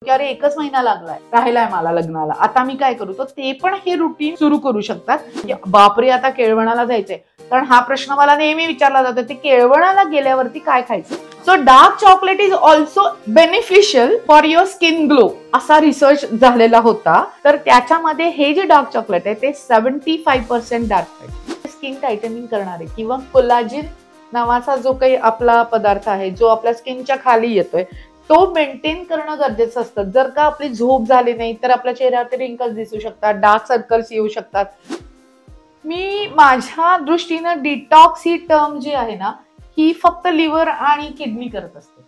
की अरे एकच महिना लागलाय राहिलाय मला लग्नाला, आता मी काय करू? तर ते पण हे रुटीन सुरू करू शकतात की बापरे आता केळवणाला जायचंय. कारण हा प्रश्न मला नेहमी विचारला जातो, ते केळवणाला गेल्यावरती काय खायचं. So dark chocolate is also beneficial for your skin glow असा रिसर्च झालेला होता. तर त्याच्यामध्ये हे जे डार्क चॉकलेट आहे ते 75% डार्क आहे, स्किन टायटनिंग करणारे किंवा कोलाजिन नावाचा जो काही आपला पदार्थ आहे जो आपल्या स्किनच्या खाली येतोय तो मेंटेन करणं गरजेचं असतं. जर का आपली झोप झाली नाही तर आपल्या चेहऱ्यावरती रिंकल्स दिसू शकतात, डार्क सर्कल्स येऊ शकतात. मी माझ्या दृष्टीनं डिटॉक्स ही टर्म जी आहे ना ही फक्त लिव्हर आणि किडनी करत असते.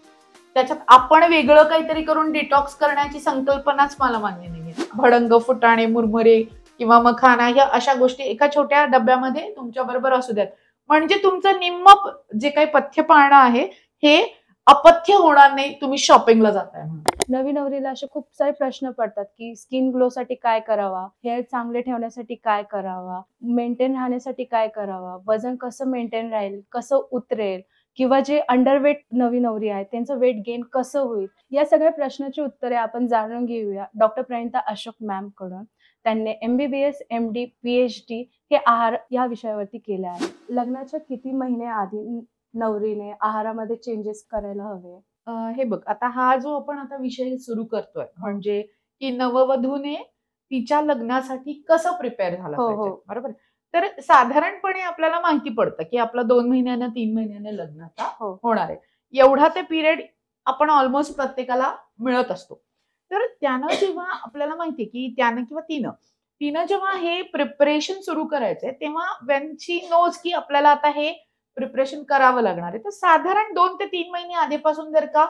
त्याच्यात आपण वेगळं काहीतरी करून डिटॉक्स करण्याची संकल्पनाच मला मान्य नाहीये. भडंग, फुटाणे, मुरमुरे किंवा मखाना या अशा गोष्टी एका छोट्या डब्यामध्ये तुमच्या बरोबर असू द्यात, म्हणजे तुमचं निम्म जे काही पथ्य पाळणं आहे हे अपथ्य होणार नाही. तुम्ही शॉपिंगला जाताय म्हणून. नवी नवरीला असे खूप सारे प्रश्न पडतात की स्किन ग्लो साठी काय करावा, हेअर चांगले ठेवण्यासाठी काय करावा, मेंटेन राहण्यासाठी काय करावा, वजन कसं मेंटेन राहील, कसं उतरेल, किंवा जे अंडरवेट नवी नवरी आहे त्यांचं वेट गेन कसं होईल, या सगळ्या प्रश्नाची उत्तरे आपण जाणून घेऊया डॉक्टर प्रणिता अशोक मॅम कडून. त्यांनी MBBS, MD, PhD हे आहार या विषयावरती केले आहे. लग्नाच्या किती महिने आधी नवरीने आहारामध्ये चेंजेस करायला हवे? हे बघ, आता हा जो आपण आता विषय सुरू करतोय म्हणजे की नववधूने तिच्या लग्नासाठी कसं प्रिपेअर झालं पाहिजे, बरोबर. तर साधारणपणे आपल्याला माहिती पडतं की आपलं 2 महिन्यानं 3 महिन्याने लग्न आता होणार आहे. एवढा ते पिरियड आपण ऑलमोस्ट प्रत्येकाला मिळत असतो. तर त्यानं जेव्हा आपल्याला माहिती की त्यानं किंवा तिनं जेव्हा हे प्रिपरेशन सुरू करायचंय तेव्हा वेन शी नोज की आपल्याला आता हे प्रिपरेशन करावं लागणार आहे, तर साधारण 2 ते 3 महिने आधीपासून जर का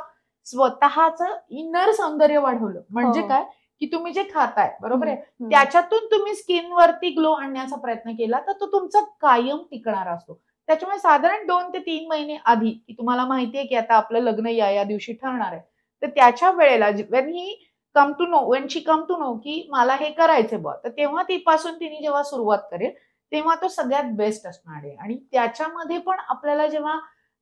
स्वतःचं इनर सौंदर्य वाढवलं, म्हणजे काय की तुम्ही जे खाताय, बरोबर आहे, त्याच्यातून तुम्ही स्किनवरती ग्लो आणण्याचा प्रयत्न केला तर तो तुमचा कायम टिकणारा असतो. त्याच्यामुळे साधारण 2 ते 3 महिने आधी की तुम्हाला माहितीये की आता आपलं लग्न या दिवशी ठरणार आहे, तर त्याच्या वेळेला when she come to know की मला हे करायचंय बुवा, तर तेव्हा तिपासून तिने जेव्हा सुरुवात करेल तेव्हा तो सगळ्यात बेस्ट असणार आहे. आणि त्याच्यामध्ये पण आपल्याला जेव्हा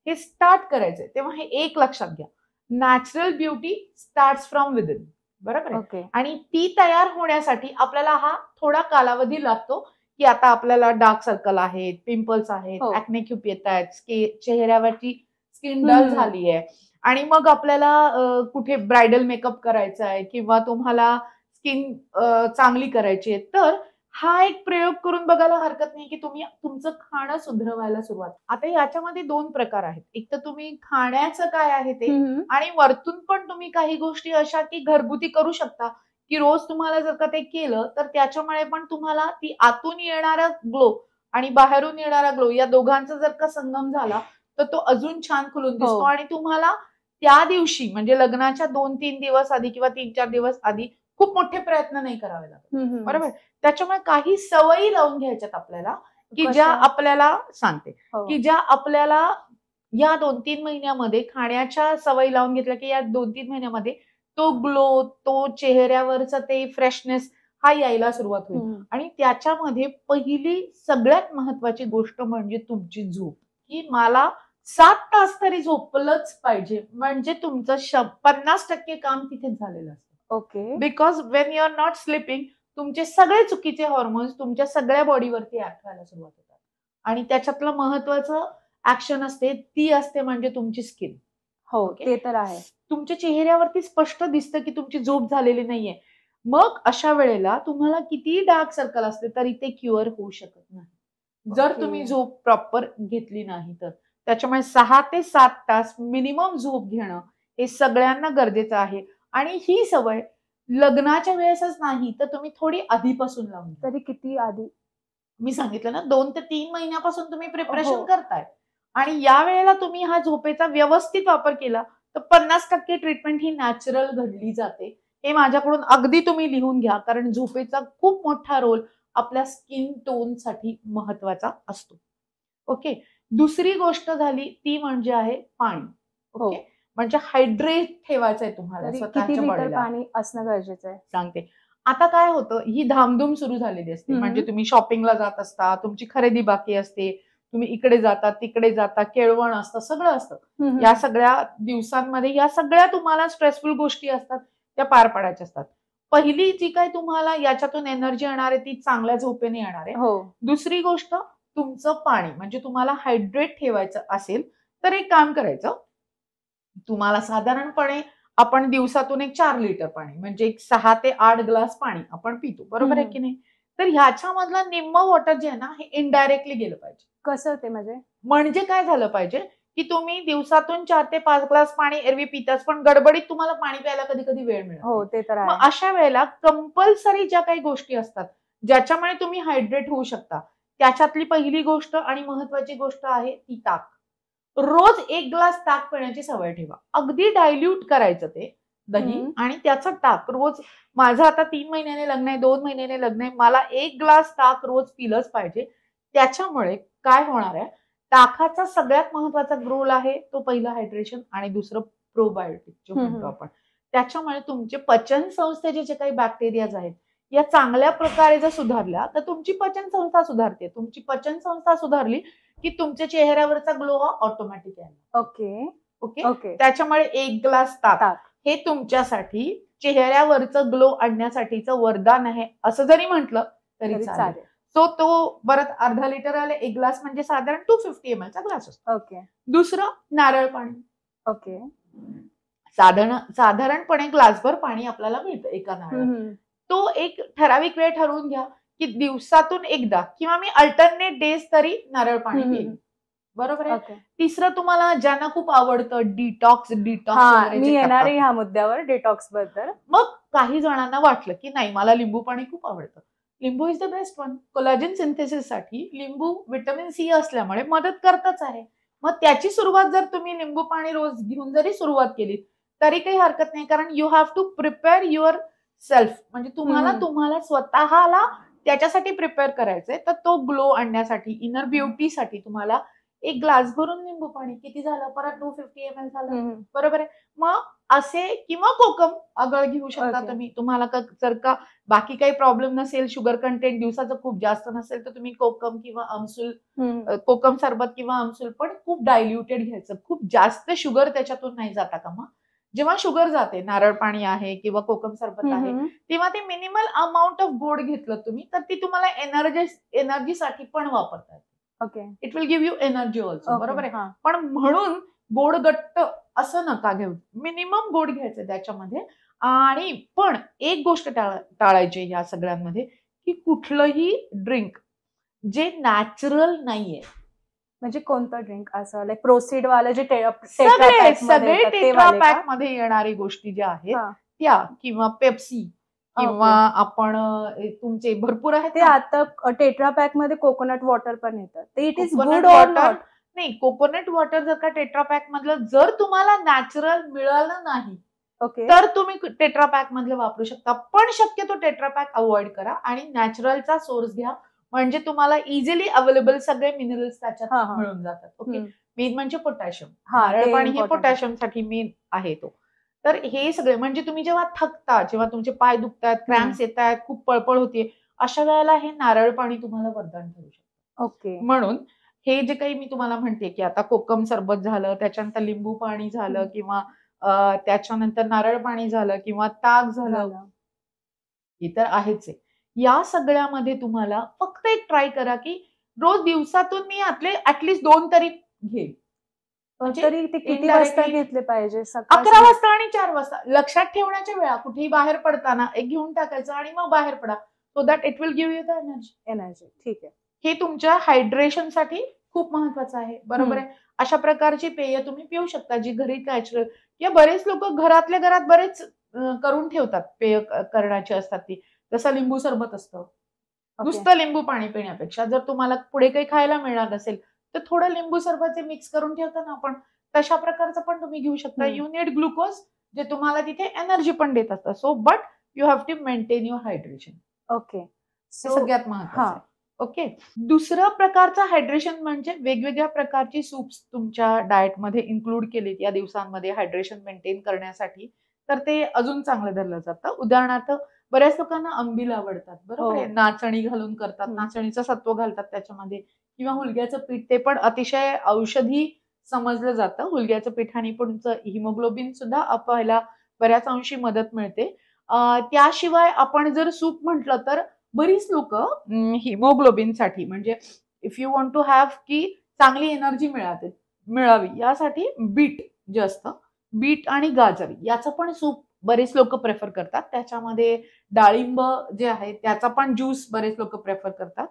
हे स्टार्ट करायचंय तेव्हा हे एक लक्षात घ्या, natural beauty starts from within, बरोबर आहे. आणि ती तयार होण्यासाठी आपल्याला हा थोडा कालावधी लागतो की आता आपल्याला डार्क सर्कल आहेत, पिंपल्स आहेत, ऍक्ने खूप येत आहेत, चेहऱ्यावरची स्किन डल झाली आहे आणि मग आपल्याला कुठे ब्रायडल मेकअप करायचा आहे किंवा तुम्हाला स्किन चांगली करायची आहे, तर हा एक प्रयोग करून बघायला हरकत नाही की तुम्ही तुमचं खाणं सुधरवायला सुरुवात. आता याच्यामध्ये 2 प्रकार आहेत. एक तर तुम्ही खाण्याचं काय आहे ते, आणि वरतून पण तुम्ही काही गोष्टी अशा की घरगुती करू शकता की रोज तुम्हाला जर का ते केलं तर त्याच्यामुळे पण तुम्हाला ती आतून येणारा ग्लो आणि बाहेरून येणारा ग्लो या दोघांचा जर का संगम झाला तर तो अजून छान खुलून दिसतो. आणि तुम्हाला त्या दिवशी म्हणजे लग्नाच्या 2-3 दिवस आधी किंवा 3-4 दिवस आधी खूप मोठे प्रयत्न नाही करावे लागत, बरोबर. त्याच्यामुळे काही सवयी लावून घ्यायच्यात आपल्याला की ज्या आपल्याला सांगते की ज्या आपल्याला या 2-3 महिन्यामध्ये खाण्याच्या सवयी लावून घेतल्या की या 2-3 महिन्यामध्ये तो ग्लो, तो चेहऱ्यावरचा ते फ्रेशनेस हा यायला सुरुवात होईल. आणि त्याच्यामध्ये पहिली सगळ्यात महत्वाची गोष्ट म्हणजे तुमची झोप, की मला 7 तास तरी झोपलंच पाहिजे, म्हणजे तुमचं 50% काम तिथेच झालेलं असतं. Because when you are not sleeping तुमचे सगळे चुकीचे हॉर्मोन्स तुमच्या सगळ्या बॉडीवरती ऍक्ट व्हायला सुरुवात होतात. आणि त्याच्यातलं महत्वाचं ऍक्शन असते ती असते म्हणजे तुमची स्किन. ते तर आहे. तुमच्या चेहऱ्यावरती स्पष्ट दिसतं की तुमची झोप झालेली नाहीये. मग अशा वेळेला तुम्हाला किती डार्क सर्कल असले तरी ते क्युअर होऊ शकत नाही जर तुम्ही झोप प्रॉपर घेतली नाही तर. त्याच्यामुळे 6 ते 7 तास मिनिमम झोप घेणं हे सगळ्यांना गरजेचं आहे. आणि ही सवय लग्नाच्या वेळेसच नाही तर तुम्ही थोडी आधीपासून लावून. तरी किती आधी? मी सांगितलं ना 2 ते 3 महिन्यापासून तुम्ही प्रिपरेशन करताय आणि या वेळेला तुम्ही हा झोपेचा व्यवस्थित वापर केला तर 50% ट्रीटमेंट ही नॅचरल घडली जाते. हे माझ्याकडून अगदी तुम्ही लिहून घ्या, कारण झोपेचा खूप मोठा रोल आपल्या स्किन टोन साठी महत्वाचा असतो. ओके. दुसरी गोष्ट झाली ती म्हणजे आहे पाणी. ओके. म्हणजे हायड्रेट ठेवायचंय तुम्हाला स्वतःच्या बॉडीला. पाणी असणं गरजेचं आहे. सांगते. आता काय होतं, ही धामधूम सुरू झालेली असते. म्हणजे तुम्ही शॉपिंगला जात असता, तुमची खरेदी बाकी असते, तुम्ही इकडे जाता तिकडे जाता, केळवण असतं, सगळं असतं. या सगळ्या दिवसांमध्ये या सगळ्या तुम्हाला स्ट्रेसफुल गोष्टी असतात. त्या पार पाडायच्या असतात. पहिली जी काय तुम्हाला याच्यातून एनर्जी येणार आहे ती चांगल्या झोपेने येणार आहे. हो. दुसरी गोष्ट, तुमचं पाणी म्हणजे तुम्हाला हायड्रेट ठेवायचं असेल तर एक काम करायचं, तुम्हाला साधारणपणे आपण दिवसातून एक 4 लिटर पाणी म्हणजे एक 6 ते 8 ग्लास पाणी आपण पितो, बरोबर आहे की नाही? तर ह्याच्यामधलं निम्म वॉटर जे आहे ना हे इनडायरेक्टली गेलं पाहिजे. कसं ते म्हणजे काय झालं पाहिजे की तुम्ही दिवसातून 4 ते 5 ग्लास पाणी एरवी पिताच, पण गडबडीत तुम्हाला पाणी प्यायला कधी कधी वेळ मिळत हो नाही. ते तर मग आहे. अशा वेळेला कंपल्सरी ज्या काही गोष्टी असतात ज्याच्यामुळे तुम्ही हायड्रेट होऊ शकता, त्याच्यातली पहिली गोष्ट आणि महत्वाची गोष्ट आहे ती ताक. रोज 1 ग्लास ताक पिण्याची सवय ठेवा. अगदी डायल्यूट करायचं ते दही आणि त्याचं ताक रोज. माझं आता 3 महिन्याने लग्न आहे, 2 महिन्याने लग्न आहे, मला 1 ग्लास ताक रोज पिलंच पाहिजे. त्याच्यामुळे काय होणार आहे, ताकाचा सगळ्यात महत्वाचा रोल आहे तो पहिला हायड्रेशन आणि दुसरं प्रोबायोटिक जे म्हणतो आपण. त्याच्यामुळे तुमचे पचन संस्थेचे जे काही बॅक्टेरियाज आहेत या चांगल्या प्रकारे जर सुधारल्या तर तुमची पचन संस्था सुधारते. तुमची पचन संस्था सुधारली की तुमच्या चेहऱ्यावरचा ग्लो हा ऑटोमॅटिक येणार. Okay okay. ओके. त्याच्यामुळे 1 ग्लास ताक हे तुमच्यासाठी चेहऱ्यावरचं ग्लो आणण्यासाठीचं वरदान आहे असं जरी म्हटलं तरी चालेल. सो तो परत अर्धा लिटर आले 1 ग्लास म्हणजे साधारण 250 ml चा ग्लास असतो. ओके. दुसरं नारळ पाणी. ओके. साधारणपणे ग्लासभर पाणी आपल्याला मिळतं एका नारळात. तो एक ठराविक वेळ ठरवून घ्या की दिवसातून एकदा किंवा मी अल्टरनेट डेज तरी नारळ पाणी पिईन, बरोबर आहे. तिसरं, तुम्हाला ज्यांना खूप आवडतं डिटॉक्स मी येणार ह्या मुद्द्यावर डिटॉक्स बद्दल. मग काही जणांना वाटलं की नाही मला लिंबू पाणी खूप आवडतं. लिंबू is the best one. Collagen synthesis साठी लिंबू व्हिटॅमिन सी असल्यामुळे मदत करतच आहे. मग त्याची सुरुवात जर तुम्ही लिंबू पाणी रोज घेऊन जरी सुरुवात केली तरी काही हरकत नाही, कारण you have to prepare yourself. म्हणजे तुम्हाला स्वतःला त्याच्यासाठी प्रिपेअर करायचंय. तर तो ग्लो आणण्यासाठी, इनर ब्युटीसाठी तुम्हाला 1 ग्लास भरून लिंबू पाणी किती झालं, परत 250 ml झालं, बरोबर आहे. मग असे किंवा कोकम आगळ घेऊ शकता तुम्ही. तुम्हाला जर का बाकी काही प्रॉब्लेम नसेल, शुगर कंटेंट दिवसाचं खूप जास्त नसेल तर तुम्ही कोकम किंवा आमसूल, कोकम सरबत किंवा आमसूल पण खूप डायल्युटेड घ्यायचं. खूप जास्त शुगर त्याच्यातून नाही जाता कामा. जेव्हा शुगर जाते, नारळ पाणी आहे किंवा कोकम सरबत आहे, तेव्हा ते मिनिमल अमाऊंट ऑफ गोड घेतलं तुम्ही तर ती तुम्हाला एनर्जीसाठी पण वापरता येते. Okay. It will give you energy also, बरोबर आहे. पण म्हणून गोड गट्ट असं नका घेऊ, मिनिमम गोड घ्यायचं त्याच्यामध्ये. आणि पण एक गोष्ट टाळायची या सगळ्यांमध्ये की कुठलंही ड्रिंक जे नॅचरल नाहीये. म्हणजे कोणतं ड्रिंक असं लाईक प्रोसीड वाले जे सगळे टेट्रा पॅक मध्ये येणारी गोष्टी ज्या आहेत त्या, किंवा पेप्सी किंवा आपण तुमचे भरपूर आहेत ते आता टेट्रा पॅक मध्ये कोकोनट वॉटर पण येतं. ते it is good or not? नाही, कोकोनट वॉटर जर का टेट्रा पॅक मधलं जर तुम्हाला नॅचरल मिळालं नाही तर तुम्ही टेट्रा पॅक मधलं वापरू शकता. पण शक्यतो टेट्रा पॅक अवॉइड करा आणि नॅचरलचा सोर्स घ्या, म्हणजे तुम्हाला इझिली अवेलेबल सगळे मिनरल्स त्याच्यात मिळून जातात. ओके. मेन म्हणजे पोटॅशियम. नारळ पाणी हे पोटॅशियम साठी मेन आहे तो. तर हे सगळे म्हणजे तुम्ही जेव्हा थकता, जेव्हा तुमचे पाय दुखतात, क्रॅम्प्स येत आहेत, खूप पळपळ होते, अशा वेळेला हे नारळ पाणी तुम्हाला वरदान ठरू शकतं. ओके. म्हणून हे जे काही मी तुम्हाला म्हणते की आता कोकम सरबत झालं, त्याच्यानंतर लिंबू पाणी झालं, किंवा त्याच्यानंतर नारळ पाणी झालं, किंवा ताक झालं, हे तर आहेच आहे. या सगळ्यामध्ये तुम्हाला फक्त एक ट्राय करा की रोज दिवसातून मी ऍटलीस्ट 2 तरी घेईल. तरी ते किती वाजता घेतले पाहिजे? 11 वाजता आणि 4 वाजता. लक्षात ठेवण्याच्या वेळा, कुठेही बाहेर पडताना एक घेऊन टाकायचं आणि मग बाहेर पडा. So that it will give you the energy. ठीक आहे. हे तुमच्या हायड्रेशन साठी खूप महत्वाचं आहे, बरोबर आहे. अशा प्रकारची पेय तुम्ही पिऊ शकता जी घरी नॅचरल, किंवा बरेच लोक घरातल्या घरात बरेच करून ठेवतात पेय करण्याची असतात ती. जसं लिंबू सरबत असतं. नुसतं लिंबू पाणी पिण्यापेक्षा जर तुम्हाला पुढे काही खायला मिळणार नसेल तर थोडं लिंबू सरबत मिक्स करून ठेवतो ना आपण, तशा प्रकारचं पण तुम्ही घेऊ शकता. यू नीड ग्लुकोज, जे तुम्हाला तिथे एनर्जी पण देत असतं. So but you have to maintain your hydration. Okay. सगळ्यात महत्त्वाचं आहे. ओके. दुसरं प्रकारचं हायड्रेशन म्हणजे वेगवेगळ्या प्रकारची सूप्स तुमच्या डाएटमध्ये इन्क्लूड केलीत या दिवसांमध्ये हायड्रेशन मेंटेन करण्यासाठी, तर ते अजून चांगलं धरलं जातं. उदाहरणार्थ, बऱ्याच लोकांना आंबील आवडतात, बरोबर आहे. नाचणी घालून करतात, नाचणीचं सत्व घालतात त्याच्यामध्ये, किंवा हुलग्याचं पीठ, ते पण अतिशय औषधी समजलं जातं. हुलग्याचं पिठाने पण हिमोग्लोबिन सुद्धा व्हायला बऱ्याच अंशी मदत मिळते. त्याशिवाय आपण जर सूप म्हटलं तर बरीच लोक हिमोग्लोबिनसाठी म्हणजे if you want to have की चांगली एनर्जी मिळावी यासाठी बीट जे असतं, बीट आणि गाजर याचं पण सूप बरेच लोक प्रेफर करतात. त्याच्यामध्ये डाळिंब जे आहे त्याचा पण ज्यूस बरेच लोक प्रेफर करतात.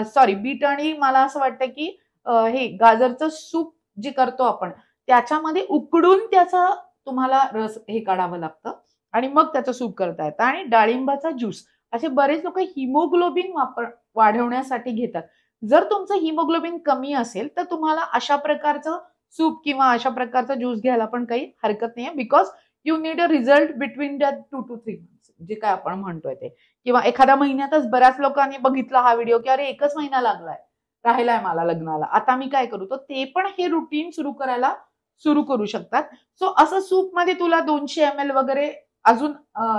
सॉरी, बीट आणि मला असं वाटतं की हे गाजरचं सूप जे करतो आपण त्याच्यामध्ये उकडून त्याचा तुम्हाला रस हे काढावं लागतं आणि मग त्याचं सूप करता येतं. आणि डाळिंबाचा ज्यूस असे बरेच लोक हिमोग्लोबिन वाढवण्यासाठी घेतात. जर तुमचं हिमोग्लोबिन कमी असेल तर तुम्हाला अशा प्रकारचं सूप किंवा अशा प्रकारचा ज्यूस घ्यायला पण काही हरकत नाहीये, because you need a result between the 2 to 3 months जे काय आपण म्हणतोय ते, किंवा एखाद्या महिन्यातच. बऱ्याच लोकांनी बघितला हा व्हिडिओ की अरे एकच महिना राहिलाय मला लग्नाला, आता मी काय करू, तर ते पण हे रुटीन सुरू करू शकतात. सो असं सूप मध्ये तुला 200 ml वगैरे अजून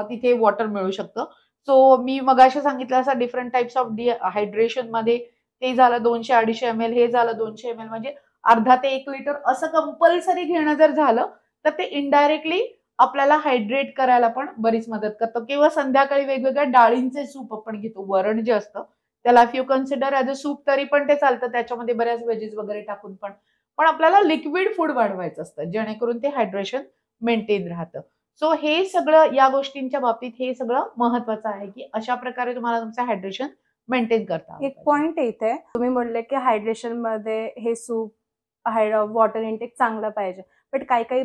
तिथे वॉटर मिळू शकतं. सो मी मगाशी सांगितलं असं डिफरंट टाइप्स ऑफ डिहायड्रेशन मध्ये ते झालं 200-250 ml, हे झालं 200 ml, म्हणजे अर्धा ते 1 लिटर असं कंपल्सरी घेणं जर झालं तर ते इनडायरेक्टली आपल्याला हायड्रेट करायला पण बरीच मदत करतं. किंवा संध्याकाळी वेगवेगळ्या डाळींचे सूप आपण घेतो. वरण जे असतं त्याला if you consider as a soup तरी पण ते चालतं, त्याच्यामध्ये बऱ्याच व्हेजीज वगैरे टाकून पण. पण आपल्याला लिक्विड फूड वाढवायचं असतं जेणेकरून ते हायड्रेशन मेंटेन राहतं. सो हे सगळं या गोष्टींच्या बाबतीत हे सगळं महत्वाचं आहे की अशा प्रकारे तुम्हाला तुमचं हायड्रेशन मेंटेन करता आलं एक पाहिजे. पॉइंट इथे तुम्ही बोलले की हायड्रेशन मध्ये हे सूप वॉटर इनटेक चांगलं पाहिजे. बट काही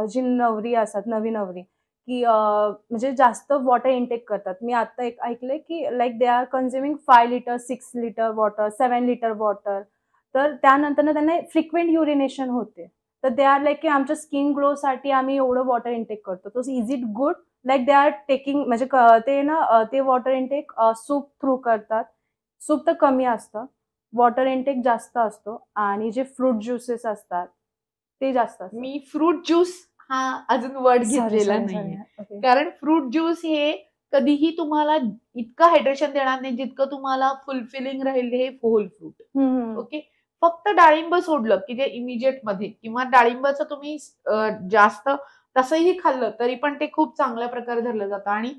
जी नवरी असतात, नवी नवरी की म्हणजे जास्त वॉटर इनटेक करतात. मी आता एक ऐकलंय की like they are consuming 5 litre 6 litre water 7 litre water. तर त्यानंतर त्यांना फ्रिक्वेंट युरिनेशन होते. तर दे आर लाईक की आमच्या स्किन ग्लो साठी आम्ही एवढं वॉटर इनटेक करतो. तो is it good? Like they are taking म्हणजे ते ना ते वॉटर इनटेक सूप थ्रू करतात. सूप तर कमी असतं, वॉटर इनटेक जास्त असतो आणि जे फ्रूट ज्युसेस असतात ते जास्त असतात. मी फ्रूट ज्यूस हा अजून वर्ड घेतलेला नाहीये, कारण फ्रूट ज्यूस हे कधीही तुम्हाला इतकं हायड्रेशन देणार नाही जितकं तुम्हाला फुलफिलिंग राहील हे होल फ्रूट. ओके, फक्त डाळिंब सोडलं की जे इमिजिएट मध्ये, किंवा डाळिंबाचं तुम्ही जास्त तसंही खाल्लं तरी पण ते खूप चांगल्या प्रकारे धरलं जातं. आणि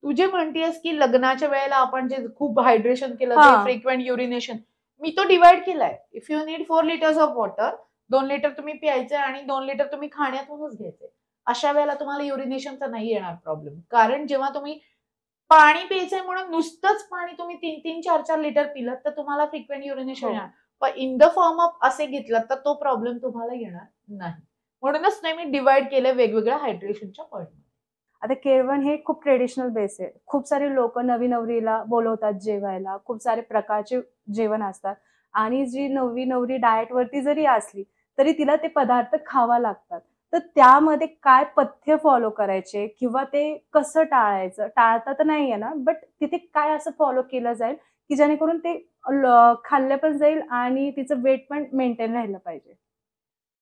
तू जे म्हणतेस की लग्नाच्या वेळेला आपण जे खूप हायड्रेशन केलं ते फ्रिक्वेंट युरिनेशन, मी तो डिवाइड केलाय. If you need 4 litres of water, 2 litre तुम्ही प्यायचे आणि 2 लिटर तुम्ही खाण्यातूनच घ्यायचे. अशा वेळेला तुम्हाला युरिनेशनचा नाही येणार प्रॉब्लेम. कारण जेव्हा तुम्ही पाणी प्यायचंय म्हणून नुसतंच पाणी तुम्ही 3-3, 4-4 लिटर पिलं तर तुम्हाला फ्रिक्वेंट युरिनेशन येणार. पण इन द फॉर्म ऑफ असे घेतलं तर तो प्रॉब्लेम तुम्हाला येणार नाही. म्हणूनच नेहमी डिवाइड केलं वेगवेगळ्या हायड्रेशनच्या पॉईंट. आता केळवण हे खूप ट्रेडिशनल बेस आहे. खूप सारे लोक नवी नवरीला बोलवतात जेवायला. खूप सारे प्रकारचे जेवण असतात आणि जी नवी नवरी डाएट वरती जरी असली तरी तिला ते पदार्थ खावा लागतात. तर त्यामध्ये काय पथ्य फॉलो करायचे किंवा ते कसं टाळायचं? टाळता तर नाहीये ना, बट तिथे काय असं फॉलो केलं जाईल की जेणेकरून ते खाल्लं पण जाईल आणि तिचं वेट पण मेंटेन राहिलं पाहिजे?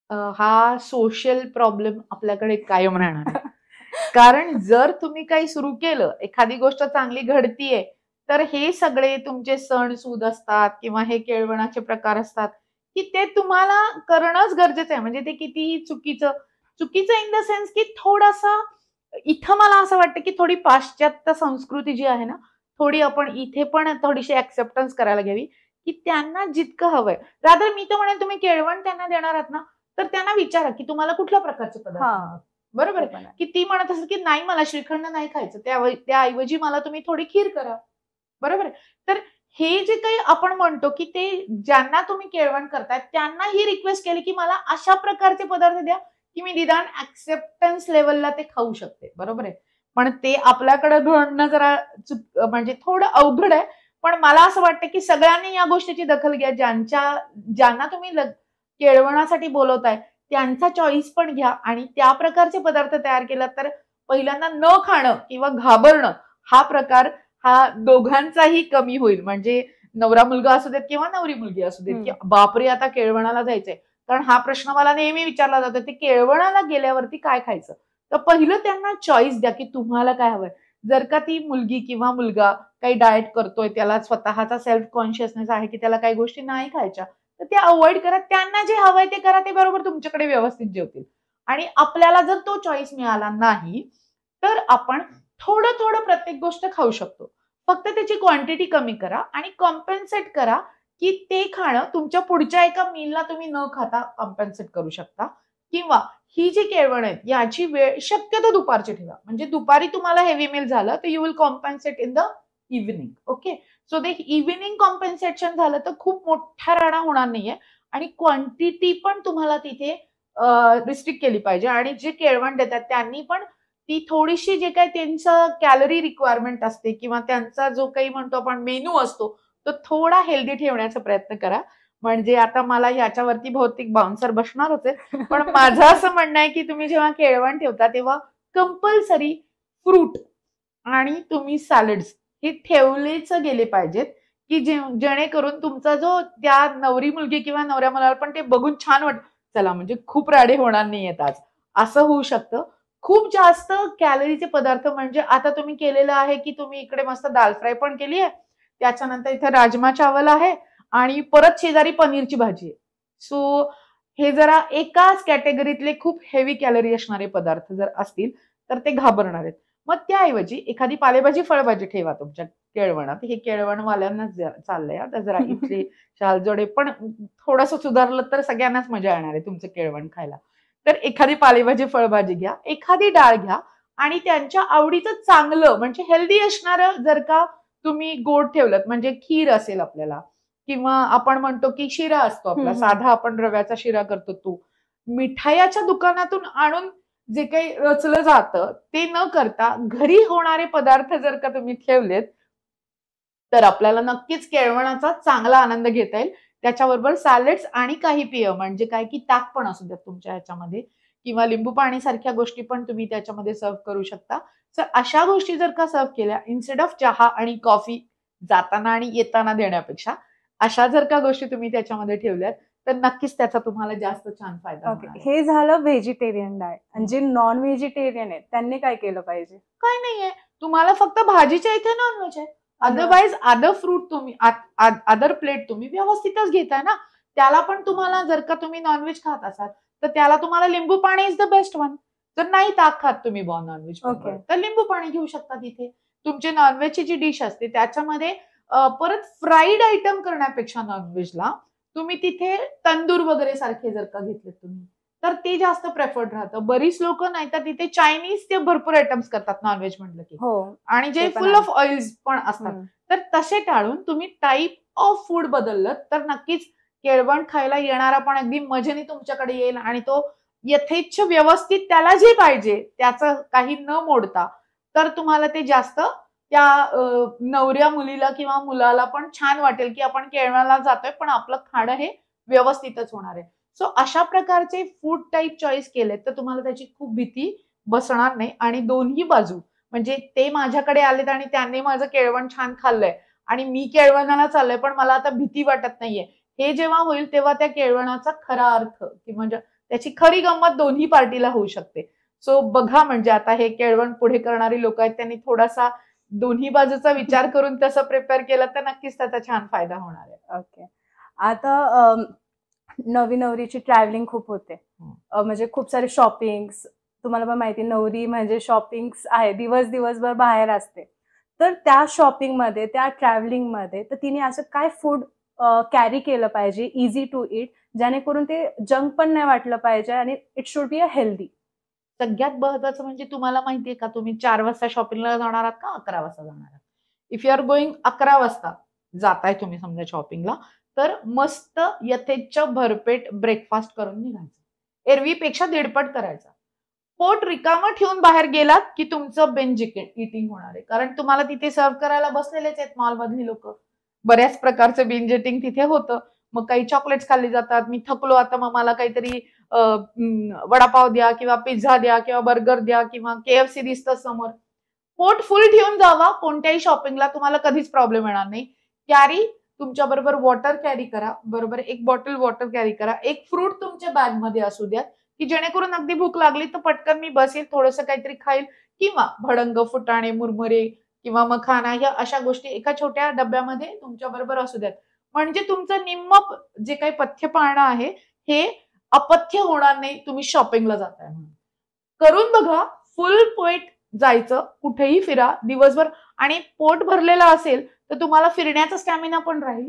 हा सोशल प्रॉब्लेम आपल्याकडे कायम राहणार आहे. कारण जर तुम्ही काही सुरू केलं, एखादी गोष्ट चांगली घडतीये, तर हे सगळे तुमचे सण सूद असतात किंवा हे केळवणाचे प्रकार असतात की ते तुम्हाला करणंच गरजेचं आहे. म्हणजे ते कितीही चुकीचं इन द सेन्स की थोडासा इथं मला असं वाटतं की थोडी पाश्चात्य संस्कृती जी आहे ना, थोडी आपण इथे पण थोडीशी ऍक्सेप्टन्स करायला घ्यावी की त्यांना जितकं हवंय. रादर मी तर म्हणेन तुम्ही केळवण त्यांना देणार आहात ना, तर त्यांना विचारा की तुम्हाला कुठल्या प्रकारचे पदार्थ हवे. बरोबर आहे की ती म्हणत असेल की नाही मला श्रीखंड नाही खायचं, त्याऐवजी मला तुम्ही थोडी खीर करा. बरोबर आहे. तर हे जे काही आपण म्हणतो की ते ज्यांना तुम्ही केळवण करताय त्यांना ही रिक्वेस्ट केली की मला अशा प्रकारचे पदार्थ द्या की मी निदान ऍक्सेप्टन्स लेवलला ते खाऊ शकते. बरोबर आहे. पण ते आपल्याकडे घडणं जरा म्हणजे थोडं अवघड आहे. पण मला असं वाटतं की सगळ्यांनी या गोष्टीची दखल घ्या. ज्यांना तुम्ही केळवणासाठी बोलवताय त्यांचा चॉईस पण घ्या आणि त्या प्रकारचे पदार्थ तयार केला तर पहिल्यांदा न खाणं किंवा घाबरणं हा प्रकार हा दोघांचाही कमी होईल. म्हणजे नवरा मुलगा असू देत किंवा नवरी मुलगी असू देत की बापरे आता केळवणाला जायचंय. कारण हा प्रश्न मला नेहमी विचारला जातो ते केळवणाला गेल्यावरती काय खायचं. तर पहिलं त्यांना चॉईस द्या की तुम्हाला काय हवंय. जर का ती मुलगी किंवा मुलगा काही डाएट करतोय, त्याला स्वतःचा सेल्फ कॉन्शियसनेस आहे की त्याला काही गोष्टी नाही खायच्या, तर ते अवॉइड करा. त्यांना जे हवंय ते करा, ते बरोबर तुमच्याकडे व्यवस्थित जेवतील. आणि आपल्याला जर तो चॉईस मिळाला नाही तर आपण थोडं थोडं प्रत्येक गोष्ट खाऊ शकतो. फक्त त्याची क्वांटिटी कमी करा आणि कॉम्पेन्सेट करा की ते खाणं तुमच्या पुढच्या एका मीलला तुम्ही न खाता कॉम्पेन्सेट करू शकता. किंवा ही जी केळवण आहेत याची वेळ शक्यतो दुपारची ठेवा. म्हणजे दुपारी तुम्हाला हेवी मील झालं तर you will compensate in the evening. Okay, so ते इव्हिनिंग कॉम्पेन्सेशन झालं तर खूप मोठा राडा होणार नाहीये आणि क्वांटिटी पण तुम्हाला तिथे रिस्ट्रिक्ट केली पाहिजे. आणि जे केळवण देतात त्यांनी पण ती थोडीशी जे काही त्यांचं कॅलरी रिक्वायरमेंट असते किंवा त्यांचा जो काही म्हणतो आपण मेनू असतो तो थोडा हेल्दी ठेवण्याचा प्रयत्न करा. म्हणजे आता मला याच्यावरती भौतिक बाउन्सर बसणार होते, पण माझं असं म्हणणं आहे की तुम्ही जेव्हा केळवण ठेवता तेव्हा कंपल्सरी फ्रूट आणि तुम्ही सॅलड्स हे ठेवलेच गेले पाहिजेत की जेणेकरून तुमचा जो त्या नवरी मुलगी किंवा नवऱ्या मुलाला पण ते बघून छान वाटत, चला म्हणजे खूप राडे होणार नाहीयेत आज, असं होऊ शकतं. खूप जास्त कॅलरीचे पदार्थ म्हणजे आता तुम्ही केलेलं आहे की तुम्ही इकडे मस्त दाल फ्राय पण केली आहे, त्याच्यानंतर इथे राजमा चावल आहे आणि परत शेजारी पनीरची भाजी आहे. सो हे जरा एकाच कॅटेगरीतले खूप हेवी कॅलरी असणारे पदार्थ जर असतील तर ते घाबरणार आहेत. मग त्याऐवजी एखादी पालेभाजी फळभाजी ठेवा तुमच्या केळवणात. हे केळवणवाल्यांनाच चाललंय आता जरा इथले शालजोडे पण थोडंसं सुधारलं तर सगळ्यांनाच मजा येणार आहे तुमचं केळवण खायला. तर एखादी पालेभाजी फळभाजी घ्या, एखादी डाळ घ्या आणि त्यांच्या आवडीचं चांगलं म्हणजे हेल्दी असणारं जर का तुम्ही गोड ठेवलं म्हणजे खीर असेल आपल्याला किंवा आपण म्हणतो की शिरा असतो आपला साधा आपण रव्याचा शिरा करतो तो मिठाईच्या दुकानातून आणून जे काही रचलं जातं ते न करता घरी होणारे पदार्थ जर का तुम्ही ठेवलेत तर आपल्याला नक्कीच केळवणाचा चांगला आनंद घेता येईल. त्याच्याबरोबर सॅलड्स आणि काही पेय म्हणजे काय की ताक पण असू द्यात तुमच्या ह्याच्यामध्ये किंवा लिंबू पाणी सारख्या गोष्टी पण तुम्ही त्याच्यामध्ये सर्व्ह करू शकता. तर अशा गोष्टी जर का सर्व्ह केल्या इन्स्टेड ऑफ चहा आणि कॉफी जाताना आणि येताना देण्यापेक्षा अशा जर का गोष्टी तुम्ही त्याच्यामध्ये ठेवल्यात तर नक्कीच त्याचा तुम्हाला जास्त छान फायदा ओके, होणार आहे. हे झालं व्हेजिटेरियन डाएट. आणि जे नॉन व्हेजिटेरियन आहेत त्यांनी काय केलं पाहिजे? काय नाहीये, तुम्हाला फक्त भाजीच्या इथे नॉनव्हेज आहे. अदरवाईज अदर फ्रूट तुम्ही अदर प्लेट तुम्ही व्यवस्थितच घेताय ना. त्याला पण तुम्हाला जर का तुम्ही नॉनव्हेज खात असाल तर त्याला तुम्हाला लिंबू पाणी इज द बेस्ट वन. जर नाही ताक खात तुम्ही नॉनव्हेज Okay. तर लिंबू पाणी घेऊ शकता तिथे. तुमची नॉनव्हेजची जी डिश असते त्याच्यामध्ये परत फ्राईड आयटम करण्यापेक्षा नॉनव्हेजला तुम्ही तिथे तंदूर वगैरे सारखे जर का घेतले तुम्ही तर ते जास्त प्रेफर्ड राहतं. बरीच लोक नाही तर तिथे चायनीज ते भरपूर आयटम्स करतात नॉनव्हेज म्हटलं की हो, आणि जे ते पण फुल आहे. ऑफ ऑइल्स पण असतात. तर तसे टाळून तुम्ही टाईप ऑफ फूड बदललं तर नक्कीच केळवण खायला येणारा पण अगदी मजेने तुमच्याकडे येईल आणि तो यथेच्छ व्यवस्थित त्याला जे पाहिजे त्याचं काही न मोडता तर तुम्हाला ते जास्त त्या नवऱ्या मुलीला किंवा मुलाला पण छान वाटेल की आपण केळवणाला जातोय पण आपलं खाणं हे व्यवस्थितच होणार आहे. सो अशा प्रकारचे फूड टाईप चॉईस केले तर तुम्हाला त्याची खूप भीती बसणार नाही. आणि दोन्ही बाजू म्हणजे ते माझ्याकडे आलेत आणि त्यांनी माझं केळवण छान खाल्लंय आणि मी केळवणाला चाललंय पण मला आता भीती वाटत नाहीये, हे जेव्हा होईल तेव्हा त्या केळवणाचा खरा अर्थ किंवा म्हणजे त्याची खरी गंमत दोन्ही पार्टीला होऊ शकते. सो बघा म्हणजे आता हे केळवण पुढे करणारी लोक आहेत त्यांनी थोडासा दोन्ही बाजूचा विचार करून तसं प्रिपेअर केलं तर नक्कीच त्याचा छान फायदा होणार आहे. ओके. आता नवी नवरीची ट्रॅव्हलिंग खूप होते. म्हणजे खूप सारे शॉपिंग्स, तुम्हाला पण माहिती नवरी म्हणजे शॉपिंग्स आहे, दिवसभर बाहेर असते. तर त्या शॉपिंग मध्ये त्या ट्रॅव्हलिंग मध्ये तर तिने असं काय फूड कॅरी केलं पाहिजे इझी टू इट जेणेकरून ते जंक पण नाही वाटलं पाहिजे आणि it should be a healthy. सगळ्यात महत्वाचं म्हणजे तुम्हाला माहितीये का तुम्ही 4 वाजता शॉपिंगला जाणार आहात का 11 वाजता जाणार आहात? इफ यू आर गोइंग 11 वाजता जाताय तुम्ही समजा शॉपिंगला तर मस्त यथेच्छ भरपेट ब्रेकफास्ट करून निघायचं. एरवीपेक्षा दीडपट करायचा. पोट रिकामं ठेवून बाहेर गेलात की तुमचं बेंज इटिंग होणार आहे. कारण तुम्हाला तिथे सर्व्ह करायला बसलेलेच आहेत मॉलमधली लोक. बऱ्याच प्रकारचं बेंज इटिंग तिथे होतं. मग काही चॉकलेट्स खाल्ली जातात. मी थकलो आता मग मला काहीतरी वडापाव द्या किंवा पिझ्झा द्या किंवा बर्गर द्या किंवा KFC दिसतं समोर. पोट फुल ठेवून जावा कोणत्याही शॉपिंगला तुम्हाला कधीच प्रॉब्लेम येणार नाही. कॅरी तुमच्या बरोबर वॉटर कॅरी करा. बरोबर एक बॉटल वॉटर कॅरी करा. एक फ्रूट तुमच्या बॅग मध्ये असू द्या की जेणेकरून अगदी भूक लागली तर पटकन मी बसेल थोडंसं काहीतरी खाईल किंवा भडंग फुटाणे मुरमुरे किंवा मखाना ह्या अशा गोष्टी एका छोट्या डब्यामध्ये तुमच्या बरोबर असू द्यात. म्हणजे तुमचं निम्म जे काही पथ्य पाळणं आहे हे अपथ्य होणार नाही तुम्ही शॉपिंगला जाताय म्हणून. करून बघा, फुल पोट जायचं, कुठेही फिरा दिवसभर, आणि पोट भरलेलं असेल तर तुम्हाला फिरण्याचा स्टॅमिना पण राहील,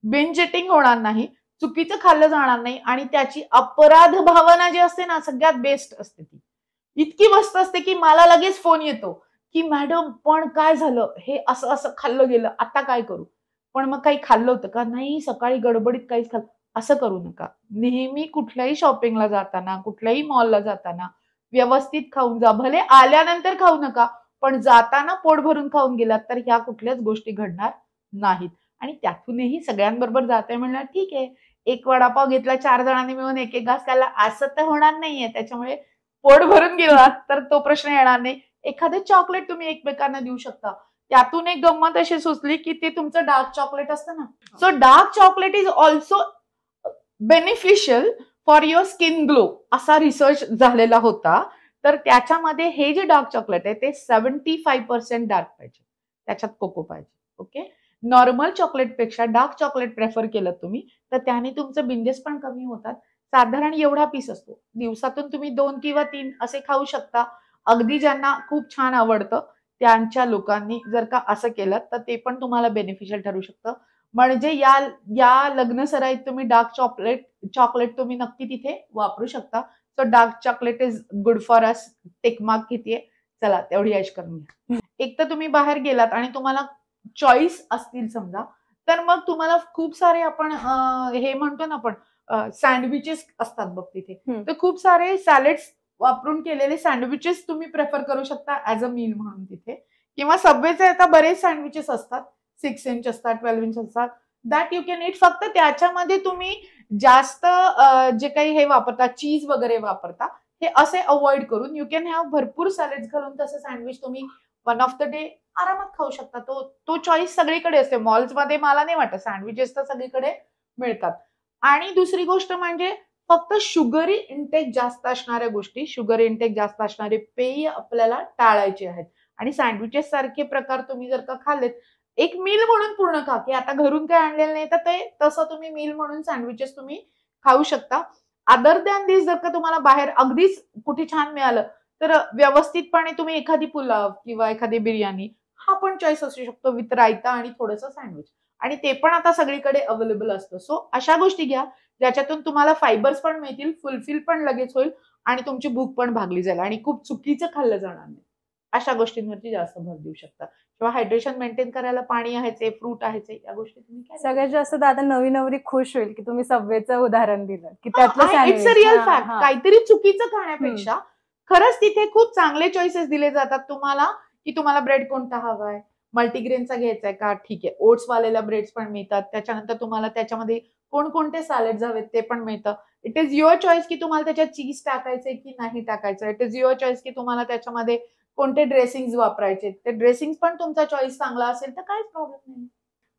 बिंज इटिंग होणार नाही, चुकीचं खाल्लं जाणार नाही, आणि त्याची अपराध भावना जी असते ना सगळ्यात बेस्ट असते, ती इतकी मस्त असते की मला लगेच फोन येतो की मॅडम पण काय झालं, हे असं असं खाल्लं गेलं, आता काय करू. पण मग काही खाल्लं होतं का, नाही सकाळी गडबडीत काहीच खाल्लं. असं करू नका. नेहमी कुठल्याही शॉपिंगला जाताना, कुठल्याही मॉलला जाताना व्यवस्थित खाऊन जा. भले आल्यानंतर खाऊ नका, पण जाताना पोट भरून खाऊन गेलात तर ह्या कुठल्याच गोष्टी घडणार नाहीत. आणि त्यातूनही सगळ्यांबरोबर जाताय म्हणलं ठीक आहे, एक वडापाव घेतला, 4 जणांनी मिळून एक एक घास खाल्ला, असं तर होणार नाहीये. त्याच्यामुळे पोट भरून गेलात तर तो प्रश्न येणार नाही. एखादं चॉकलेट तुम्ही एकमेकांना देऊ शकता. त्यातून एक गंमत अशी सुचली की ते तुमचं डार्क चॉकलेट असतं ना, so dark chocolate is also beneficial for your skin glow, असा रिसर्च झालेला होता. तर त्याच्यामध्ये हे जे डार्क चॉकलेट आहे ते 75% डार्क पाहिजे, त्याच्यात कोको पाहिजे. ओके, नॉर्मल चॉकलेट पेक्षा डार्क चॉकलेट प्रेफर केलं तुम्ही तर त्याने तुमचं बिंजेस पण कमी होतात. साधारण एवढा पीस असतो, दिवसातून तुम्ही 2 किंवा 3 असे खाऊ शकता. अगदी ज्यांना खूप छान आवडतं त्यांच्या लोकांनी जर का असं केलं तर ते पण तुम्हाला बेनिफिशियल ठरू शकतं. म्हणजे या या लग्न सराईत तुम्ही डार्क चॉकलेट तुम्ही नक्की तिथे वापरू शकता. So dark chocolate is good for us. टेक मार्क किती आहे, चला तेवढी ऐश करून घ्या. एक तर तुम्ही बाहेर गेलात आणि तुम्हाला चॉईस असतील समजा, तर मग तुम्हाला खूप सारे आपण हे म्हणतो ना आपण सँडविचेस असतात बघ तिथे, तर खूप सारे सॅलेड्स वापरून केलेले सँडविचेस तुम्ही प्रेफर करू शकता ऍज अ मील म्हणून तिथे. किंवा सबवेचे आता बरेच सँडविचेस असतात, 6 इंच असतात, 12 इंच असतात, दॅट यू कॅन ईट. फक्त त्याच्यामध्ये तुम्ही जास्त जे काही हे वापरता, चीज वगैरे वापरता, हे असे अवॉइड करून यू कॅन हॅव भरपूर सॅलेड्स घालून तसं सँडविच तुम्ही वन ऑफ द डे आरामात खाऊ शकता. तो चॉईस सगळीकडे असते. मॉल्समध्ये मला नाही वाटत, सँडविचेस तर सगळीकडे मिळतात. आणि दुसरी गोष्ट म्हणजे फक्त शुगरी इंटेक जास्त असणाऱ्या गोष्टी, शुगर इंटेक जास्त असणारे पेय आपल्याला टाळायचे आहेत. आणि सँडविचेस सारखे प्रकार तुम्ही जर का खाल्लेत, एक मील म्हणून पूर्ण खा, की आता घरून काही आणलेलं नाही तर ते तसं तुम्ही मील म्हणून सँडविचेस तुम्ही खाऊ शकता. अदर दॅन दिस जर का तुम्हाला बाहेर अगदीच कुठे छान मिळालं तर व्यवस्थितपणे तुम्ही एखादी पुलाव किंवा एखादी बिर्याणी, हा पण चॉईस असू शकतो विथ रायता आणि थोडंसं सँडविच. आणि ते पण आता सगळीकडे अवेलेबल असतं. सो अशा गोष्टी घ्या ज्याच्यातून तुम्हाला फायबर्स पण मिळतील, फुलफिल पण लगेच होईल, आणि तुमची भूक पण भागली जाईल, आणि खूप चुकीचं खाल्लं जाणार नाही. अशा गोष्टींवरती जास्त भर देऊ शकता. किंवा हायड्रेशन मेंटेन करायला पाणी आहेच, फ्रूट आहेच, या गोष्टी तुम्ही काय सगळ्यात जास्त दादा नवी नवरी खुश होईल की तुम्ही सबवेचं उदाहरण दिलं की त्यातलं इट्स अ रिअल फॅक्ट. काहीतरी चुकीचं खाण्यापेक्षा खरंच तिथे खूप चांगले चॉईसेस दिले जातात तुम्हाला, की तुम्हाला ब्रेड कोणता हवाय, मल्टीग्रेनचा घ्यायचाय का, ठीक आहे, ओट्स वालेल्या ब्रेड्स पण मिळतात. त्याच्यानंतर तुम्हाला त्याच्यामध्ये कोणकोणते सॅलेड्स हवेत ते पण मिळतं. इट इज युअर चॉईस की तुम्हाला त्याच्यात चीज टाकायचंय की नाही टाकायचं. इट इज युअर चॉईस की तुम्हाला त्याच्यामध्ये कोणते ड्रेसिंग वापरायचे. ते ड्रेसिंग पण तुमचा चॉईस चांगला असेल तर काहीच प्रॉब्लेम नाही.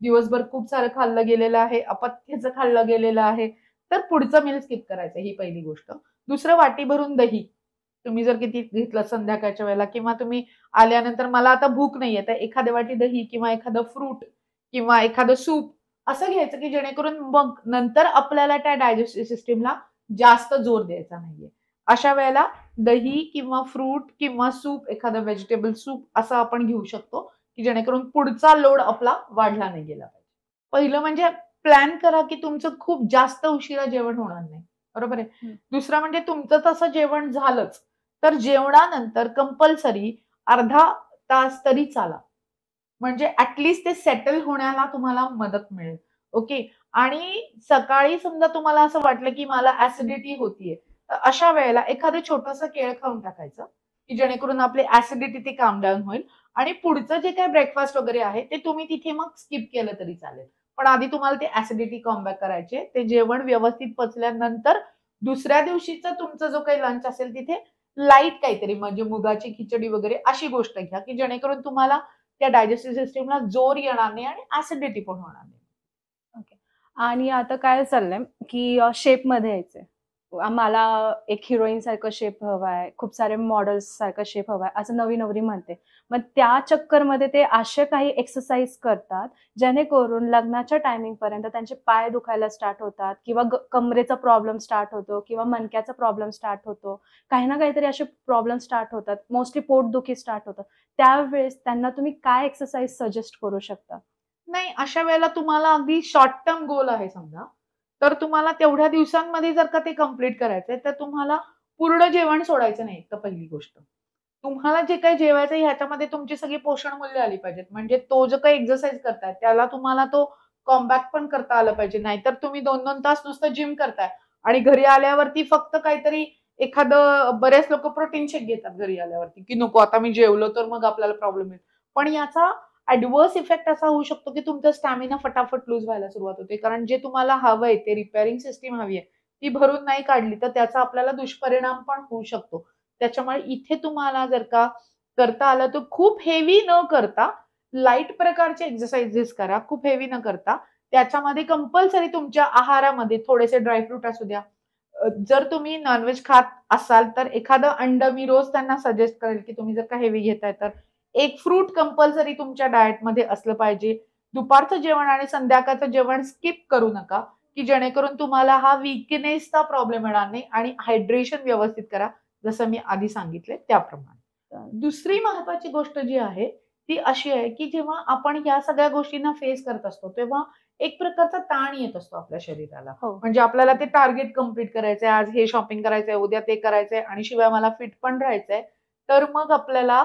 दिवसभर खूप सारं खाल्लं गेलेलं आहे, अपथ्याचं खाल्लं गेलेलं आहे, तर पुढचं मील स्किप करायचं, ही पहिली गोष्ट. दुसरं, वाटी भरून दही तुम्ही जर किती घेतलं संध्याकाळच्या वेळेला, किंवा तुम्ही आल्यानंतर मला आता भूक नाहीये तर एखादी वाटी दही किंवा एखादं फ्रूट किंवा एखादं सूप असं घ्यायचं की जेणेकरून मग नंतर आपल्याला त्या डायजेस्टिव्ह सिस्टीमला जास्त जोर द्यायचा नाहीये. अशा वेळेला दही किंवा फ्रूट किंवा सूप, एखादं व्हेजिटेबल सूप असं आपण घेऊ शकतो, की जेणेकरून पुढचा लोड आपला वाढला नाही गेला पाहिजे. पहिलं म्हणजे प्लॅन करा की तुमचं खूप जास्त उशिरा जेवण होणार नाही, बरोबर आहे. दुसरं म्हणजे तुमचं तसं जेवण झालंच तर जेवणानंतर कंपल्सरी अर्धा तास तरी चाला, म्हणजे ऍटलिस्ट ते सेटल होण्याला तुम्हाला मदत मिळेल. ओके. आणि सकाळी समजा तुम्हाला असं वाटलं की मला ऍसिडिटी होतीये, तर अशा वेळेला एखादं छोटंसं केळ खाऊन टाकायचं, की जेणेकरून आपली ऍसिडिटी ते काम डाऊन होईल. आणि पुढचं जे काही ब्रेकफास्ट वगैरे आहे ते तुम्ही तिथे मग स्किप केलं तरी चालेल. पण आधी तुम्हाला ते ऍसिडिटी कॉम्बॅक करायचे. ते जेवण व्यवस्थित पचल्यानंतर दुसऱ्या दिवशीचा तुमचा जो काही लंच असेल तिथे लाईट काहीतरी, म्हणजे मुगाची खिचडी वगैरे अशी गोष्ट घ्या, की जेणेकरून तुम्हाला त्या डायजेस्टिव्ह सिस्टीमला जोर येणार नाही आणि ऍसिडिटी पण होणार नाही. ओके. आणि आता काय चाललंय की शेप मध्ये यायचंय, मला एक हिरोईन सारखं शेप हवाय, खूप सारे मॉडेल्स सारखं शेप हवाय असं नवी नवरी म्हणते. मग त्या चक्करमध्ये ते असे काही एक्सरसाइज करतात जेणेकरून लग्नाच्या टायमिंग पर्यंत त्यांचे पाय दुखायला स्टार्ट होतात किंवा कमरेचा प्रॉब्लेम स्टार्ट होतो किंवा मणक्याचा प्रॉब्लेम स्टार्ट होतो. काही ना काहीतरी असे प्रॉब्लेम स्टार्ट होतात. मोस्टली पोटदुखी स्टार्ट होतं. त्यावेळेस त्यांना तुम्ही काय एक्सरसाइज सजेस्ट करू शकता? नाही, अशा वेळेला तुम्हाला अगदी शॉर्ट टर्म गोल आहे समजा, तर तुम्हाला तेवढ्या दिवसांमध्ये जर का ते कंप्लीट करायचंय, तर तुम्हाला पूर्ण जेवण सोडायचं नाही. तर पहिली गोष्ट. तुम्हाला जे काही जेवायचं ह्याच्यामध्ये तुमची सगळी पोषण मूल्य आली पाहिजेत. म्हणजे तो जो काही एक्सरसाइज करताय त्याला तुम्हाला तो कॉम्बॅक पण करता आलं पाहिजे. नाहीतर तुम्ही 2-2 तास नुसतं जिम करताय आणि घरी आल्यावरती फक्त काहीतरी एखादं बरेच लोकं प्रोटीन शेक घेतात घरी आल्यावरती, की नको आता मी जेवलो तर मग आपल्याला प्रॉब्लेम येईल. पण याचा ॲडव्हर्स इफेक्ट असा होऊ शकतो, की तुमचा स्टॅमिना फटाफट लूज व्हायला सुरुवात होते. कारण जे तुम्हाला हवंय ते रिपेअरिंग सिस्टम हवी आहे, ती भरून नाही काढली तर त्याचा आपल्याला दुष्परिणाम पण होऊ शकतो. त्याच्यामुळे इथे तुम्हाला जर का करता आलं तर खूप हेवी न करता लाईट प्रकारचे एक्सरसाइजेस करा. खूप हेवी न करता. त्याच्यामध्ये कंपल्सरी तुमच्या आहारामध्ये थोडेसे ड्रायफ्रूट असू द्या. जर तुम्ही नॉनव्हेज खात असाल तर एखादं अंड मी रोज त्यांना सजेस्ट करेल, की तुम्ही जर का हेवी घेताय तर एक फ्रूट कंपल्सरी तुमच्या डाएटमध्ये असलं पाहिजे. दुपारचं जेवण आणि संध्याकाळचं जेवण स्किप करू नका, की जेणेकरून तुम्हाला हा वीकनेसचा प्रॉब्लेम येणार नाही आणि हायड्रेशन व्यवस्थित करा. जसं मी आधी सांगितले त्याप्रमाणे. दुसरी महत्वाची गोष्ट जी आहे, ती अशी आहे, की जेव्हा आपण या सगळ्या गोष्टींना फेस करत असतो, तेव्हा एक प्रकारचा ताण येत असतो आपल्या शरीराला. हो. म्हणजे आपल्याला ते टार्गेट कंप्लीट करायचंय, आज हे शॉपिंग करायचंय, उद्या ते करायचंय आणि शिवाय मला फिट पण राहायचंय. तर मग आपल्याला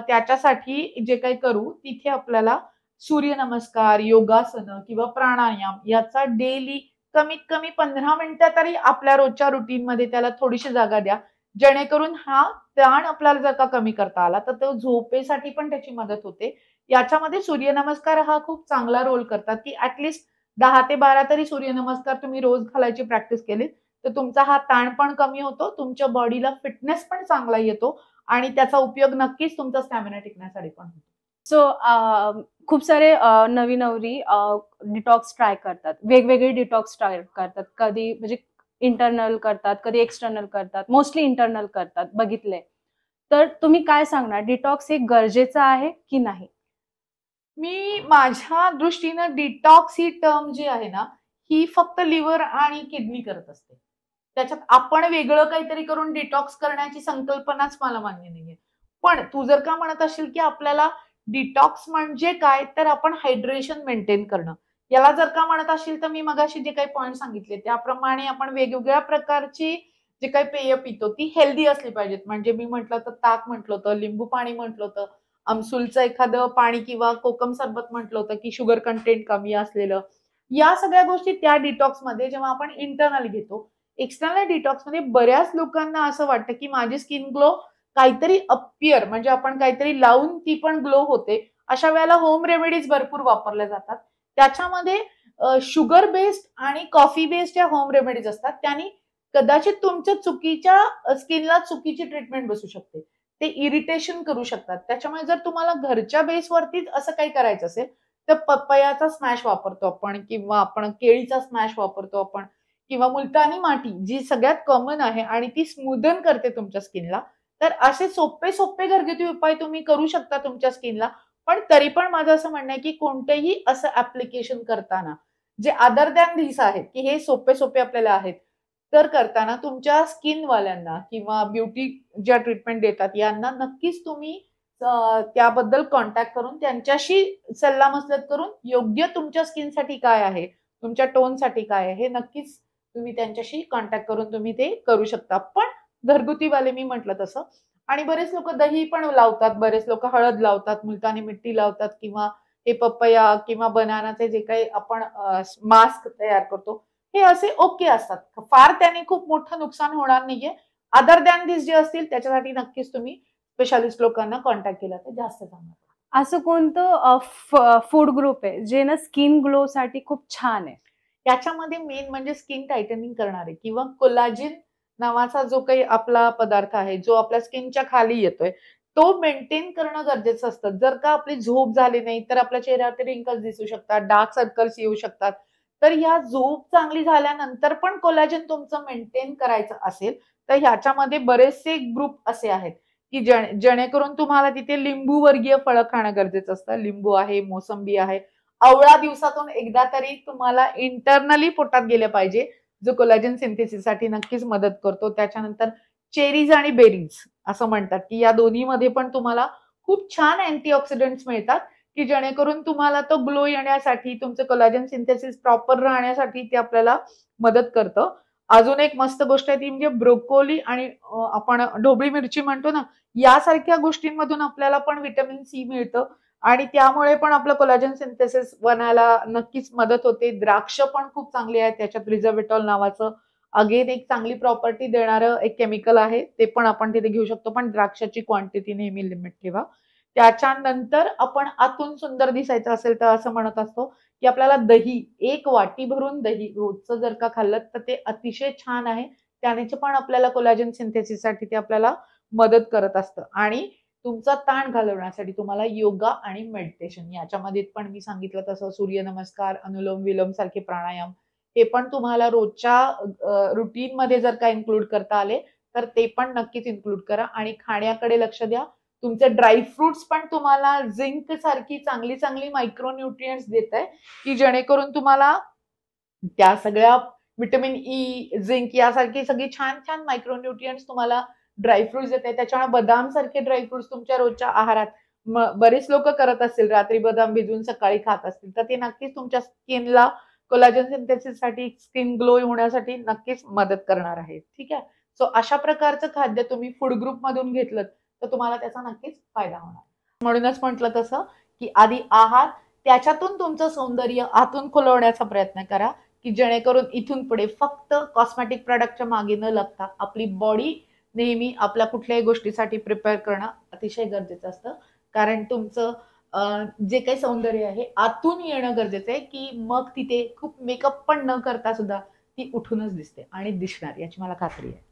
त्याच्यासाठी जे काही करू, तिथे आपल्याला सूर्यनमस्कार, योगासनं किंवा प्राणायाम याचा डेली कमीत कमी 15 मिनिटं तरी आपल्या रोजच्या रुटीनमध्ये त्याला थोडीशी जागा द्या. जेणेकरून हा ताण आपल्याला जर का कमी करता आला, तर तो झोपेसाठी पण त्याची मदत होते. याच्यामध्ये सूर्यनमस्कार हा खूप चांगला रोल करतात, की ॲटलीस्ट 10 ते 12 तरी सूर्यनमस्कार तुम्ही रोज घालायची प्रॅक्टिस केलीत, तर तुमचा हा ताण पण कमी होतो. तुमच्या बॉडीला फिटनेस पण चांगला येतो आणि त्याचा उपयोग नक्कीच तुमचा स्टॅमिना टिकण्यासाठी पण होतो. सो खूप सारे नवी नवरी डिटॉक्स ट्राय करतात. वेगवेगळे डिटॉक्स ट्राय करतात. कधी म्हणजे इंटरनल करतात, कधी एक्सटर्नल करतात. मोस्टली इंटरनल करतात, बघितलंय. तर तुम्ही काय सांगणार? डिटॉक्स हे गरजेचं आहे की नाही? मी माझ्या दृष्टीनं डिटॉक्स ही टर्म जी आहे ना, ही फक्त लिव्हर आणि किडनी करत असते. त्याच्यात आपण वेगळं काहीतरी करून डिटॉक्स करण्याची संकल्पनाच मला मान्य नाहीये. पण तू जर का म्हणत असशील, की आपल्याला डिटॉक्स म्हणजे काय? तर आपण हायड्रेशन मेंटेन करणं. याला जर का म्हणत असशील, तर मी मगाशी जे काही पॉइंट सांगितले त्याप्रमाणे आपण वेगवेगळ्या प्रकारची जे काही पेय पितो ती हेल्दी असली पाहिजेत. म्हणजे मी म्हटलं तर ताक म्हटलं होतं, लिंबू पाणी म्हटलं होतं, आमसूलचं एखादं पाणी किंवा कोकम सरबत म्हटलं होतं, की शुगर कंटेंट कमी असलेलं. या सगळ्या गोष्टी त्या डिटॉक्समध्ये जेव्हा आपण इंटरनल घेतो. एक्सटर्नल डिटॉक्समध्ये बऱ्याच लोकांना असं वाटतं, की माझी स्किन ग्लो काहीतरी अपिअर म्हणजे आपण काहीतरी लावून ती पण ग्लो होते. अशा वेळेला होम रेमेडीज भरपूर वापरल्या जातात. त्याच्यामध्ये शुगर बेस्ड आणि कॉफी बेस्ड या होम रेमेडीज असतात. त्यांनी कदाचित तुमच्या चुकीच्या स्किनला चुकीची ट्रीटमेंट बसू शकते. ते इरिटेशन करू शकतात. त्याच्यामुळे जर तुम्हाला घरच्या बेसवरतीच असं काही करायचं असेल, तर पपयाचा स्मॅश वापरतो आपण किंवा आपण केळीचा स्मॅश वापरतो आपण किंवा मुलतानी माती जी सगळ्यात कॉमन आहे आणि ती स्मूदन करते तुमच्या स्किनला. तर असे सोपे घरगुती उपाय तुम्ही करू शकता तुमच्या स्किनला. पण तरी पण माझं असं म्हणणं आहे, की कोणतेही असं ॲप्लिकेशन करताना जे अदर दॅन धिस आहेत, की हे सोपे आपल्याला आहेत. तर करताना तुमच्या स्किनवाल्यांना किंवा ब्युटी ज्या ट्रीटमेंट देतात यांना नक्कीच तुम्ही त्याबद्दल कॉन्टॅक्ट करून त्यांच्याशी सल्लामसलत करून योग्य तुमच्या स्किनसाठी काय आहे, तुमच्या टोनसाठी काय आहे, हे नक्कीच तुम्ही त्यांच्याशी कॉन्टॅक्ट करून तुम्ही ते करू शकता. पण घरगुतीवाले मी म्हटलं तसं आणि बरेच लोकं दही पण लावतात, बरेच लोकं हळद लावतात, मुलतानी मिट्टी लावतात किंवा हे पपया किंवा बनानाचे जे काही आपण मास्क तयार करतो, हे असे ओके असतात. फार त्याने खूप मोठं नुकसान होणार नाहीये. अदर दॅन धिस जे असतील त्याच्यासाठी नक्कीच तुम्ही स्पेशालिस्ट लोकांना कॉन्टॅक्ट केला तर जास्त चांगलं. असं कोणतं फूड ग्रुप आहे जे ना स्किन ग्लो साठी खूप छान आहे? याच्यामध्ये मेन म्हणजे स्किन टायटनिंग करणारे किंवा कोलाजिन नावाचा जो काही आपला पदार्थ आहे, जो आपल्या स्किनच्या खाली येतोय, तो मेंटेन करणं गरजेचं असतं. जर का आपली झोप झाली नाही, तर आपल्या चेहऱ्यावरती रिंकल्स दिसू शकतात, डार्क सर्कल्स येऊ शकतात. तर या झोप चांगली झाल्यानंतर पण कोलाजन तुमचं मेंटेन करायचं असेल, तर ह्याच्यामध्ये बरेचसे ग्रुप असे आहेत, की जेणेकरून तुम्हाला तिथे लिंबू वर्गीय फळं खाणं गरजेचं असतं. लिंबू आहे, मोसंबी आहे, आवळा दिवसातून एकदा तरी तुम्हाला इंटरनली पोटात गेले पाहिजे, जो कोलॅजन सिंथेसिससाठी नक्कीच मदत करतो. त्याच्यानंतर चेरीज आणि बेरीज असं म्हणतात की या दोन्हीमध्ये पण तुम्हाला खूप छान अँटीऑक्सिडंट्स मिळतात, की जेणेकरून तुम्हाला तो ग्लो येण्यासाठी, तुमचं कोलॅजन सिंथेसिस प्रॉपर राहण्यासाठी ते आपल्याला मदत करतं. अजून एक मस्त गोष्ट आहे ती म्हणजे ब्रोकोली आणि आपण ढोबळी मिरची म्हणतो ना, यासारख्या गोष्टींमधून आपल्याला पण व्हिटॅमिन सी मिळतं आणि त्यामुळे पण आपलं कोलॅजन सिंथेसिस बनायला नक्कीच मदत होते. द्राक्ष पण खूप चांगली आहेत, त्याच्यात रिझर्वेटॉल नावाचं अगेन एक चांगली प्रॉपर्टी देणारं एक केमिकल आहे, ते पण आपण तिथे घेऊ शकतो. पण द्राक्षाची क्वांटिटी नेहमी लिमिट ठेवा. त्याच्यानंतर आपण आतून सुंदर दिसायचं असेल तर असं म्हणत असतो, की आपल्याला दही, 1 वाटी भरून दही रोजचं जर का खाल्लं तर ते अतिशय छान आहे. त्याने पण आपल्याला कोलॅजन सिंथेसिससाठी ते आपल्याला मदत करत असतं आणि तुमचा ताण घालवण्यासाठी तुम्हाला योगा आणि मेडिटेशन याच्यामध्ये पण मी सांगितलं तसं सूर्यनमस्कार, अनुलोम-विलोम सारखे प्राणायाम हे पण तुम्हाला रोजच्या रुटीनमध्ये जर का इन्क्लूड करता आले, तर ते पण नक्कीच इन्क्लूड करा आणि खाण्याकडे लक्ष द्या. तुमचे ड्रायफ्रुट्स पण तुम्हाला झिंक सारखी चांगली चांगली मायक्रोन्यूट्रिएंट्स देत आहे, की जेणेकरून तुम्हाला त्या सगळ्या व्हिटॅमिन ई, झिंक यासारखी सगळी छान छान मायक्रोन्यूट्रिएंट्स तुम्हाला ड्रायफ्रुट्स देत आहे. त्याच्यामुळे बदाम सारखे ड्रायफ्रुट्स तुमच्या रोजच्या आहारात बरेच लोक करत असतील, रात्री बदाम भिजवून सकाळी खात असतील, तर ते नक्कीच तुमच्या स्किनला कोलॅजन सिंथेसिससाठी, स्किन ग्लो होण्यासाठी नक्कीच मदत करणार आहे. ठीक आहे. सो अशा प्रकारचं खाद्य तुम्ही फूड ग्रुप मधून घेतलं तर तुम्हाला त्याचा नक्कीच फायदा होणार. म्हणूनच म्हटलं तसं की आधी आहार, त्याच्यातून तुमचं सौंदर्य आतून खुलवण्याचा प्रयत्न करा, की जेणेकरून इथून पुढे फक्त कॉस्मेटिक प्रोडक्टच्या मागे न लागता आपली बॉडी नेहमी आपल्या कुठल्याही गोष्टीसाठी प्रिपेअर करणं अतिशय गरजेचं असतं. कारण तुमचं जे काही सौंदर्य आहे आतून येणं गरजेचं आहे, की मग तिथे खूप मेकअप पण न करता सुद्धा ती उठूनच दिसते आणि दिसणार याची मला खात्री आहे.